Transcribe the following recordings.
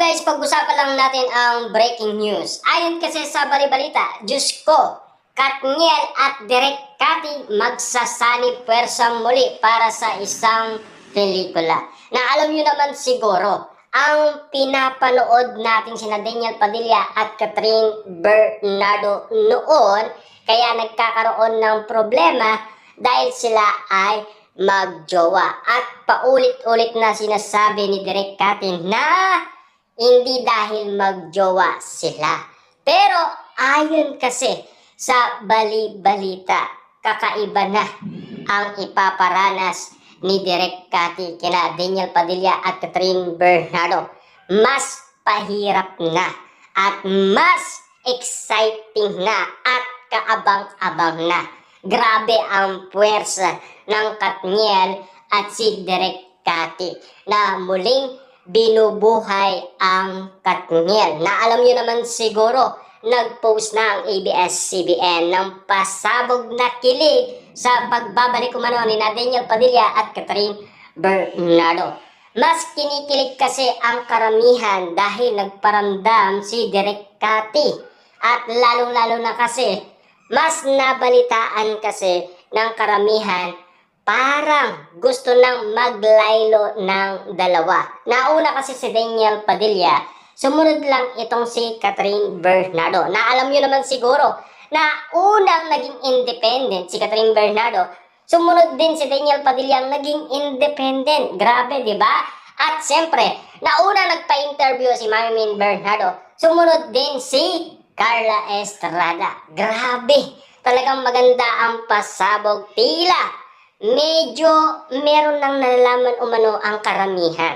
guys, pag-usapan lang natin ang breaking news. Ayon kasi sa balibalita, Diyos ko, Katniel at Direk Cathy magsasanib pwersa muli para sa isang pelikula. Na alam nyo naman siguro, ang pinapanood natin sina Daniel Padilla at Catherine Bernardo noon, kaya nagkakaroon ng problema dahil sila ay magjowa. At paulit-ulit na sinasabi ni Direk Cathy na hindi dahil magjowa sila. Pero ayon kasi sa bali-balita, kakaiba na ang ipaparanas ni Direk Cathy kina Daniel Padilla at Catherine Bernardo. Mas pahirap na at mas exciting na at kaabang-abang na. Grabe ang puwersa ng Katniel at si Direk Cathy na muling binubuhay ang Katniel. Na alam niyo naman siguro, nag-post na ang ABS-CBN ng pasabog na kilig sa pagbabalik umano ni Daniel Padilla at Catherine Bernardo. Mas kinikilig kasi ang karamihan dahil nagparamdam si Direk Cathy. At lalong-lalo na kasi, mas nabalitaan kasi ng karamihan parang gusto nang maglaylo ng dalawa. Nauna kasi si Daniel Padilla, sumunod lang itong si Catherine Bernardo. Na alam nyo naman siguro na unang naging independent si Catherine Bernardo, sumunod din si Daniel Padilla ang naging independent. Grabe, di ba? At siyempre, nauna nagpa-interview si Marmin Bernardo, sumunod din si Carla Estrada. Grabe, talagang maganda ang pasabog. Tila medyo meron nang nalalaman umano ang karamihan.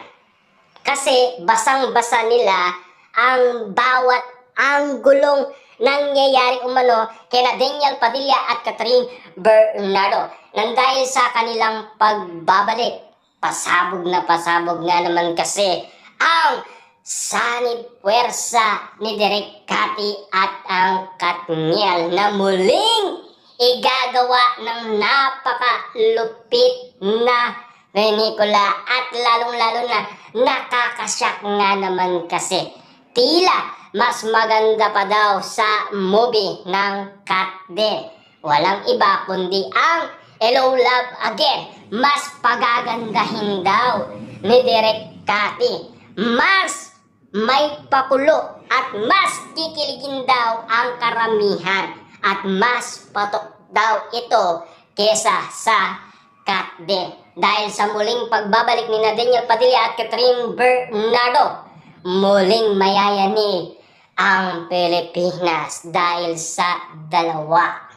Kasi basang-basa nila ang bawat anggulong nangyayari umano kina Daniel Padilla at Catherine Bernardo. Nang dahil sa kanilang pagbabalik, pasabog nga naman kasi ang sanib puwersa ni Direk Cathy at ang Katniel na muling igagawa ng napakalupit na pelikula at lalong-lalo na nakakasyak nga naman kasi. Tila mas maganda pa daw sa movie ng Katniel. Walang iba kundi ang Hello Love Again. Mas pagagandahin daw ni Direk Cathy. Mas may pakulo at mas kikiligin daw ang karamihan. At mas patok daw ito kesa sa Katniel. Dahil sa muling pagbabalik ni Daniel Padilla at Catherine Bernardo, muling mayayani ang Pilipinas dahil sa dalawa.